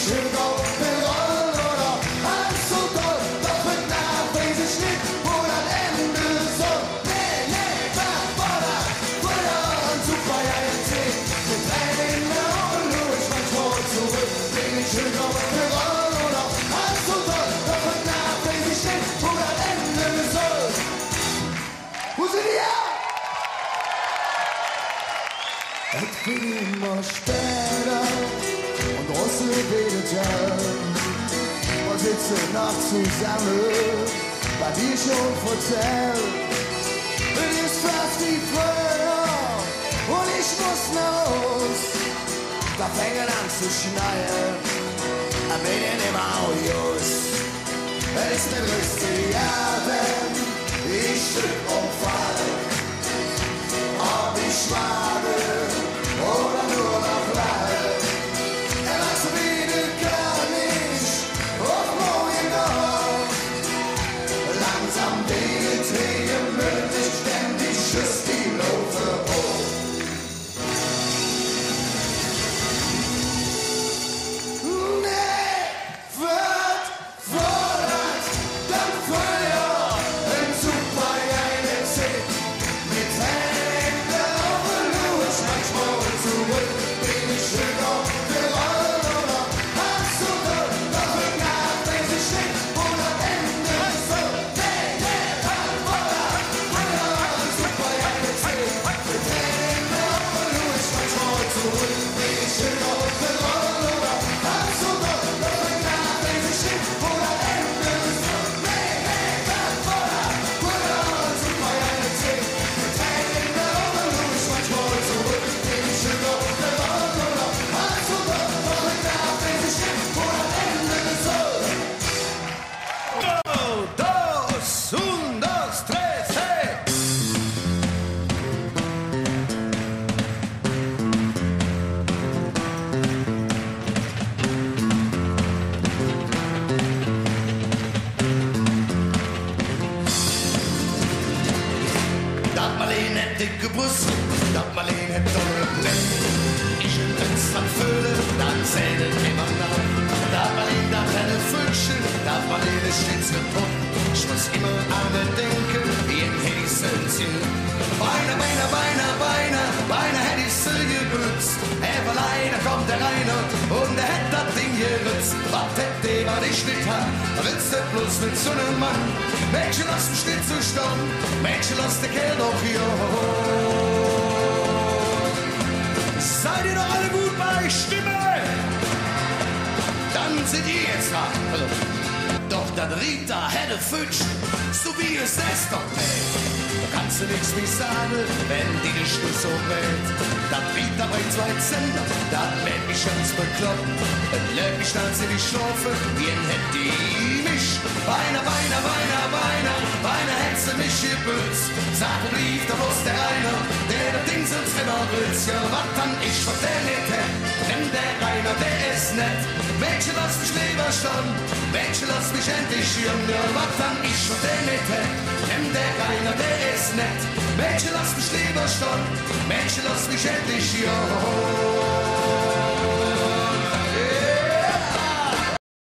schön drauf will rollen oder alles so toll, doch mit Nacht weiß ich nicht, wo das Ende soll. Nee, Backballer, Brüder und super Jahrzehnte, mit Tränen in der Augen, nur ich manchmal zurück, bin ich schön drauf will rollen oder alles so toll, doch mit Nacht weiß ich nicht, wo das Ende soll. Wo sind die her? Es wird immer später und Russe redet ja. Wir sitzen noch zusammen, bei dir schon erzählt. Es ist fast wie früher und ich muss nach Haus. Da fängt an zu schneien, ein wenig im Audios. Es ist der größte Jahr, wenn ich Stück umfalle. Ob ich warte oder nur noch lache, was wieder kann ich auf morgen noch. Langsam die Tränen mündlich, ständig schüsst die Laufe hoch. Nee, wird fordert, dann früher im Super eine Zehn. Mit Tränen in der Augen, nur ich manchmal zurück, bin ich schön auf der Rolle oder hast du doch mit Nacht, weiß ich nicht, wo das Ende soll. Nee, Backballer, Brüder und super Jahrzehnte, mit Tränen in der Augen, nur ich manchmal zurück, bin ich schön auf der Rolle oder hast du doch mit Nacht, weiß ich nicht, wo das Ende soll. Nee, Backballer, Brüder und super Jahrzehnte, mit Tränen in der Augen, nur ich manchmal zurück, bin ich schön auf der Rolle oder hast du doch mit Nacht, weiß ich nicht, wo das Ende soll. Dos, un, dos, tres, hey! Dat Marleen het dicke Brust, dat Marleen het dolle Bett. Ich in Ritz am Föhle, dann zählen immer nach. Dat Marleen, dat helle Vögel, dat Marleen ist stets gepoppt. Ich muss immer an den denken, wie in Häschen. Beiner hätt ich sie gebützt. Aber leider kommt der Rainer und der hätt das Ding geritzt. Was hätt der, was ich nicht hab, ritzt der bloß mit so einem Mann. Mädchen, lass mich nicht zu stoppen, Mädchen, lass der Kerl doch hier. Seid ihr doch alle gut bei Stimme? Dann sind ihr jetzt dran. Also, doch das Rita hätte Fütsch, so wie es ist doch nicht. Da kannst du nichts mehr sagen, wenn die dich nicht so wählt. Das Rita bei 2 Zentner, das lädt mich ganz bekloppt. Das lädt mich dann in die Schlaufe, wie ein hätt die mich. Beiner hätt sie mich gebützt. Sag und rief da bloß der Rainer, der das Ding sonst immer ritzt. Ja, was dann ich von der nicht hätt, denn der Rainer, der ist nett. Mädchen, lass mich lieber stand, Mädchen, lass mich endlich jung. Ja, was dann ich von der nicht hätt, denn der Rainer, der ist nett. Mädchen, lass mich lieber stand, Mädchen, lass mich endlich jung.